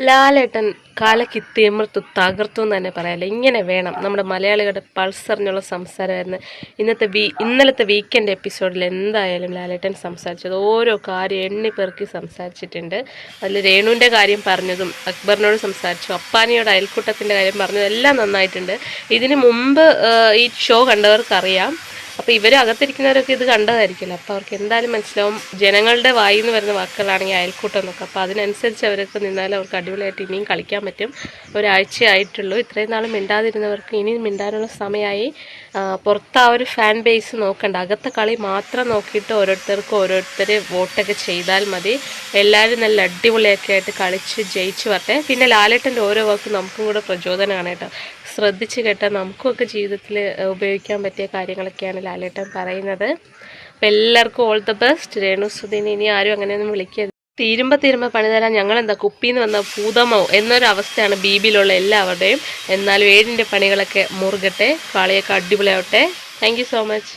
ലാലേട്ടൻ കാലക്കിത്തിയമർത്തു തകർത്തു എന്ന് തന്നെ പറയാമല്ലോ. ഇങ്ങനെ വേണം നമ്മുടെ മലയാളികളുടെ പൾസറിനുള്ള സംസാരമായിരുന്നു ഇന്നലത്തെ വീക്കെൻഡ് എപ്പിസോഡിൽ. എന്തായാലും ലാലേട്ടൻ സംസാരിച്ചത് ഓരോ കാര്യം എണ്ണിപ്പെറുക്കി സംസാരിച്ചിട്ടുണ്ട്. അതിൽ രേണുവിൻ്റെ കാര്യം പറഞ്ഞതും അക്ബറിനോട് സംസാരിച്ചു, അപ്പാനിയോട് അയൽക്കൂട്ടത്തിൻ്റെ കാര്യം പറഞ്ഞതും എല്ലാം നന്നായിട്ടുണ്ട്. ഇതിന് മുമ്പ് ഈ ഷോ കണ്ടവർക്കറിയാം. അപ്പോൾ ഇവർ അകത്തിരിക്കുന്നവരൊക്കെ ഇത് കണ്ടതായിരിക്കില്ല. അപ്പോൾ അവർക്ക് എന്തായാലും മനസ്സിലാവും ജനങ്ങളുടെ വായിൽ നിന്ന് വരുന്ന വാക്കുകളാണെങ്കിൽ അയൽക്കൂട്ടം എന്നൊക്കെ. അപ്പോൾ അതിനനുസരിച്ച് അവരൊക്കെ നിന്നാലും അവർക്ക് അടിപൊളിയായിട്ട് ഇനിയും കളിക്കാൻ പറ്റും. ഒരാഴ്ചയായിട്ടുള്ളൂ. ഇത്രയും നാളും മിണ്ടാതിരുന്നവർക്ക് ഇനിയും മിണ്ടാനുള്ള സമയമായി. പുറത്ത് ആ ഒരു ഫാൻ ബേസ് നോക്കണ്ട, അകത്തെ കളി മാത്രം നോക്കിയിട്ട് ഓരോരുത്തർ വോട്ടൊക്കെ ചെയ്താൽ മതി. എല്ലാവരും നല്ല അടിപൊളിയൊക്കെ ആയിട്ട് കളിച്ച് ജയിച്ച് വരട്ടെ. പിന്നെ ലാലേട്ടൻ്റെ ഓരോ വാക്കും നമുക്കും കൂടെ പ്രചോദനമാണ് കേട്ടോ. ശ്രദ്ധിച്ച് കേട്ടാൽ നമുക്കൊക്കെ ജീവിതത്തിൽ ഉപയോഗിക്കാൻ പറ്റിയ കാര്യങ്ങളൊക്കെയാണ് ലാലേട്ടൻ പറയുന്നത്. അപ്പം എല്ലാവർക്കും ഓൾ ദ ബെസ്റ്റ്. രേണുസുധീനെ ഇനി ആരും അങ്ങനെയൊന്നും വിളിക്കരുത്. തീരുമ്പോൾ പണി തരാൻ ഞങ്ങളെന്താ കുപ്പിന്ന് വന്ന ഭൂതമോ എന്നൊരവസ്ഥയാണ് ബീബിയിലുള്ള എല്ലാവരുടെയും. എന്നാലും 7ൻ്റെ പണികളൊക്കെ മുറുകട്ടെ, കളിയൊക്കെ അടിപൊളിയാവട്ടെ. Thank you so much.